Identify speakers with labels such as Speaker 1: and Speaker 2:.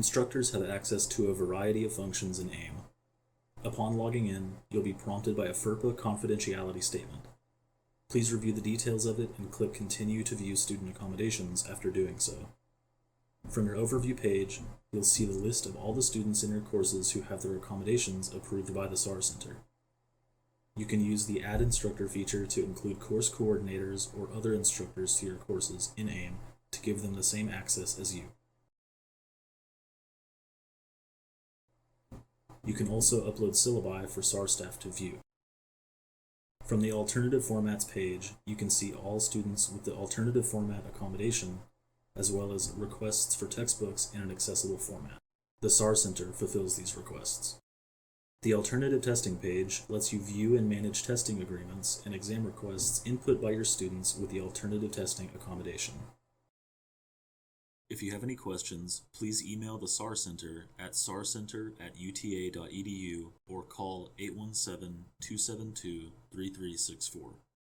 Speaker 1: Instructors have access to a variety of functions in AIM. Upon logging in, you'll be prompted by a FERPA confidentiality statement. Please review the details of it and click Continue to view student accommodations after doing so. From your overview page, you'll see the list of all the students in your courses who have their accommodations approved by the SAR Center. You can use the Add Instructor feature to include course coordinators or other instructors to your courses in AIM to give them the same access as you. You can also upload syllabi for SAR staff to view. From the Alternative Formats page, you can see all students with the alternative format accommodation, as well as requests for textbooks in an accessible format. The SAR Center fulfills these requests. The Alternative Testing page lets you view and manage testing agreements and exam requests input by your students with the alternative testing accommodation. If you have any questions, please email the SAR Center at sarcenter@uta.edu or call 817-272-3364.